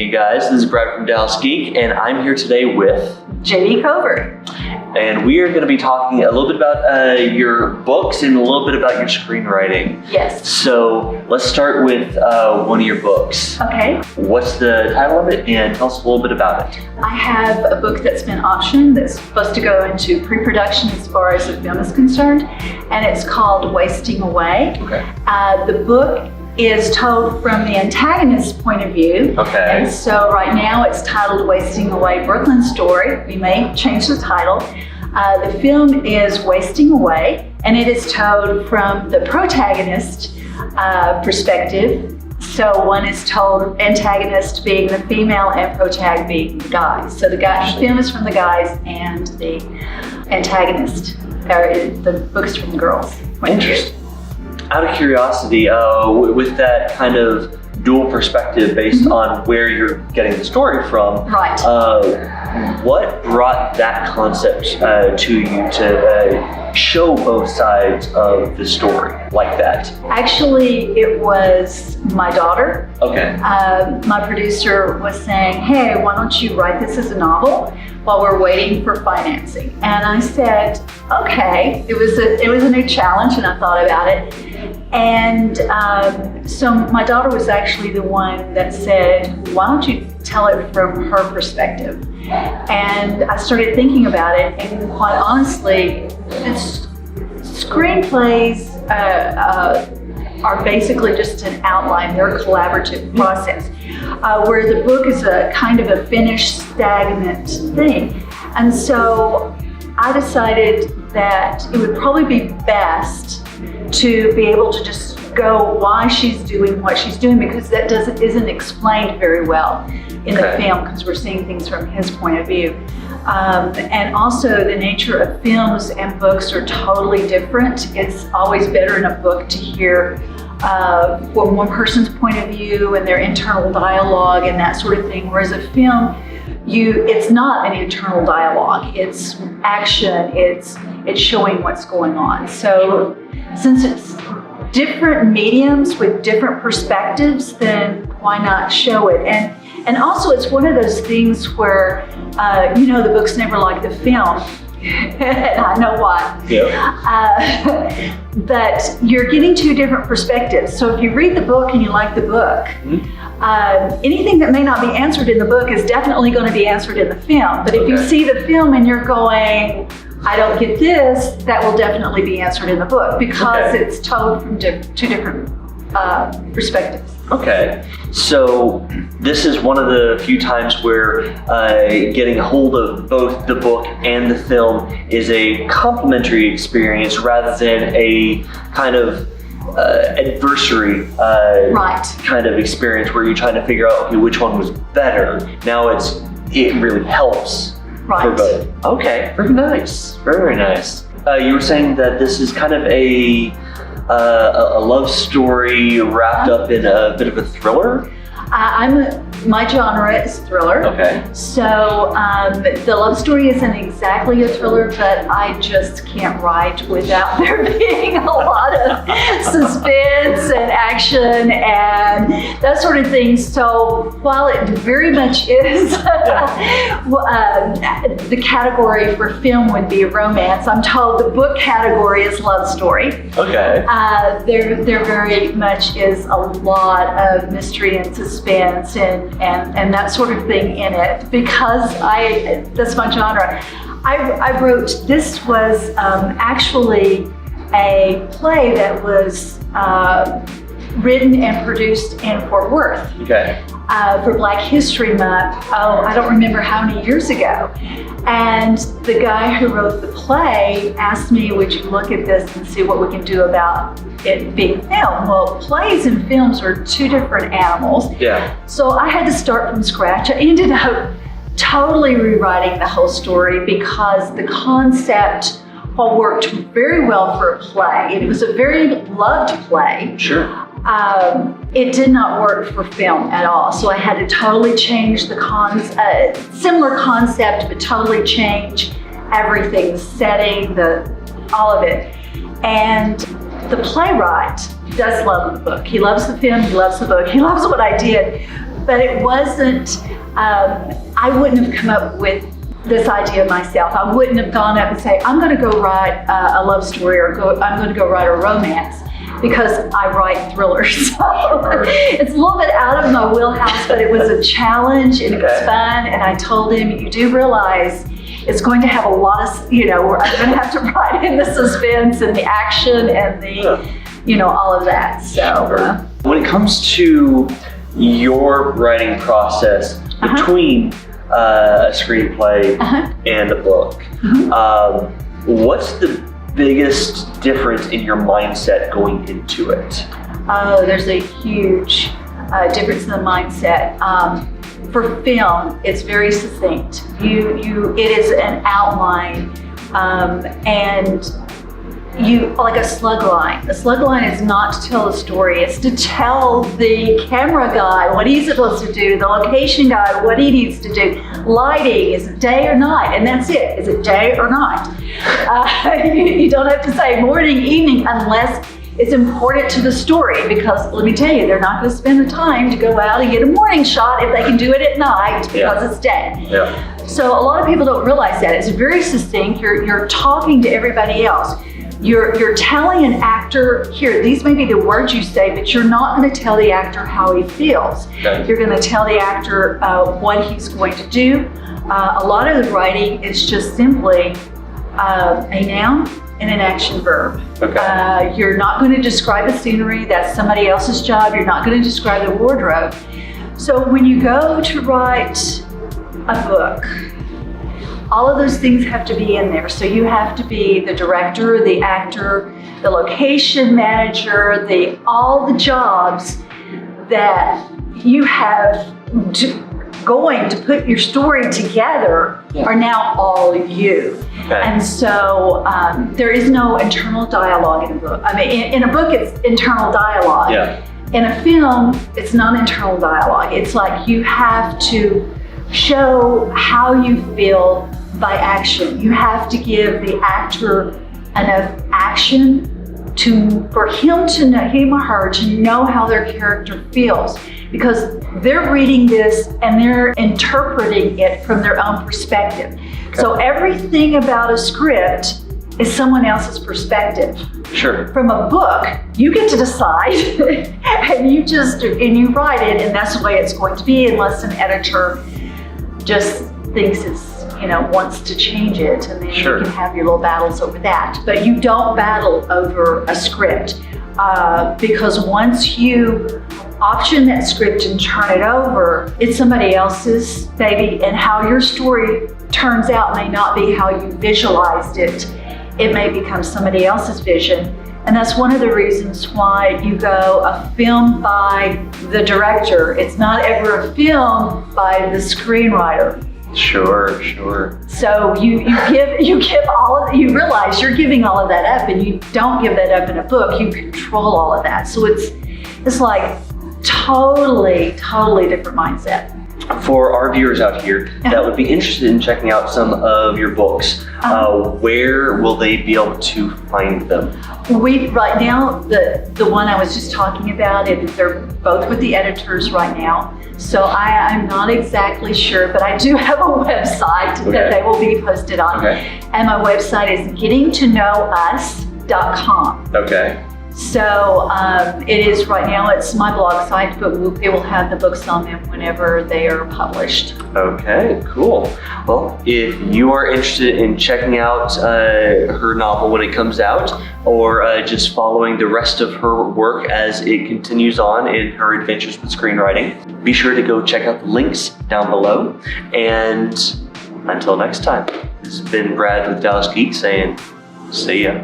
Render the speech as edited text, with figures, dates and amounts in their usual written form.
you guys. This is Brad from Dallas Geek, and I'm here today with Jeanne Covert. And we are going to be talking a little bit about your books and a little bit about your screenwriting. Yes. So let's start with one of your books. Okay. What's the title of it, and tell us a little bit about it. I have a book that's been optioned that's supposed to go into pre-production as far as the film is concerned, and it's called Wasting Away. Okay. The book is told from the antagonist's point of view. Okay. And so right now it's titled Wasting Away, Brooklyn Story. We may change the title. The film is Wasting Away, and it is told from the protagonist perspective. So one is told, antagonist being the female and protag being the guys. So the film is from the guys and the antagonist, or the book is from the girls' point of view. Out of curiosity, with that kind of dual perspective based on where you're getting the story from, right. What brought that concept to you to show both sides of the story like that? Actually, it was my daughter. Okay. My producer was saying, hey, why don't you write this as a novel while we're waiting for financing? And I said, okay. It was a new challenge, and I thought about it. And so my daughter was actually the one that said, why don't you tell it from her perspective? And I started thinking about it, and quite honestly, screenplays are basically just an outline. They're a collaborative process, where the book is a kind of a finished, stagnant thing. And so I decided that it would probably be best to be able to just go why she's doing what she's doing, because that isn't explained very well in the film, because we're seeing things from his point of view. And also the nature of films and books are totally different. It's always better in a book to hear from one person's point of view and their internal dialogue and that sort of thing, whereas a film, it's not an internal dialogue. It's action. It's showing what's going on. So since it's different mediums with different perspectives, then why not show it? And also it's one of those things where the book's never like the film. And I know why. Yeah. But you're getting two different perspectives. So if you read the book and you like the book, anything that may not be answered in the book is definitely going to be answered in the film. But if you see the film and you're going, I don't get this, that will definitely be answered in the book, because it's told from two different perspectives. Okay, so this is one of the few times where getting a hold of both the book and the film is a complementary experience rather than a kind of adversary kind of experience where you're trying to figure out, okay, which one was better. Now it really helps for both. Okay, very nice, very nice. You were saying that this is kind of a love story wrapped up in a bit of a thriller? My genre is thriller. Okay. So the love story isn't exactly a thriller, but I just can't write without there being a lot of suspense and action and that sort of thing. So while it very much is, the category for film would be romance, I'm told the book category is love story. Okay. There very much is a lot of mystery and suspense and that sort of thing in it, because that's my genre. I wrote, this was actually a play that was written and produced in Fort Worth for Black History Month, I don't remember how many years ago. And the guy who wrote the play asked me, would you look at this and see what we can do about it being film? Well, plays and films are two different animals. Yeah. So I had to start from scratch. I ended up totally rewriting the whole story, because the concept worked very well for a play. It was a very loved play. Sure. It did not work for film at all. So I had to totally change the similar concept, but totally change everything, the setting, all of it. And the playwright does love the book. He loves the film, he loves the book, he loves what I did. but it wasn't, I wouldn't have come up with this idea myself. I wouldn't have gone up and say, I'm going to go write a love story or I'm going to go write a romance, because I write thrillers. So it's a little bit out of my wheelhouse, but it was a challenge and it was fun. And I told him, you do realize it's going to have a lot of, I'm going to have to write in the suspense and the action and the, all of that. So when it comes to your writing process between a screenplay and a book, what's the biggest difference in your mindset going into it? Oh, there's a huge difference in the mindset. For film, it's very succinct. It is an outline, and you like a slug line. The slug line is not to tell a story; it's to tell the camera guy what he's supposed to do, the location guy what he needs to do. Lighting, is it day or night? And that's it. Is it day or night? You don't have to say morning, evening, unless it's important to the story, because let me tell you, they're not going to spend the time to go out and get a morning shot if they can do it at night because it's day. So a lot of people don't realize that. It's very succinct. You're talking to everybody else. You're telling an actor, here, these may be the words you say, but you're not going to tell the actor how he feels. You're going to tell the actor what he's going to do. A lot of the writing is just simply a noun and an action verb. You're not going to describe a scenery. That's somebody else's job. You're not going to describe the wardrobe. So when you go to write a book, all of those things have to be in there. So you have to be the director, the actor, the location manager, all the jobs that you have going to put your story together are now all you. And so there is no internal dialogue in a book. I mean, in a book, it's internal dialogue. In a film, it's not internal dialogue. It's like you have to show how you feel by action. You have to give the actor enough action for him or her to know how their character feels, because they're reading this and they're interpreting it from their own perspective. So everything about a script is someone else's perspective. From a book, you get to decide and you write it, and that's the way it's going to be, unless an editor just thinks it's, wants to change it, and then you can have your little battles over that. But you don't battle over a script, because once you option that script and turn it over, it's somebody else's baby, and how your story turns out may not be how you visualized it. It may become somebody else's vision. And that's one of the reasons why you go a film by the director. It's not ever a film by the screenwriter. So you realize you're giving all of that up, and you don't give that up in a book. You control all of that. So it's like totally different mindset. For our viewers out here that would be interested in checking out some of your books, where will they be able to find them? Right now, the one I was just talking about, they're both with the editors right now. So I'm not exactly sure, but I do have a website that they will be posted on. And my website is gettingtoknowus.com. So it is right now, it's my blog site, but it will have the books on them whenever they are published. Cool. Well, if you are interested in checking out her novel when it comes out, or just following the rest of her work as it continues on in her adventures with screenwriting, be sure to go check out the links down below. And until next time, this has been Brad with Dallas Geek saying, see ya.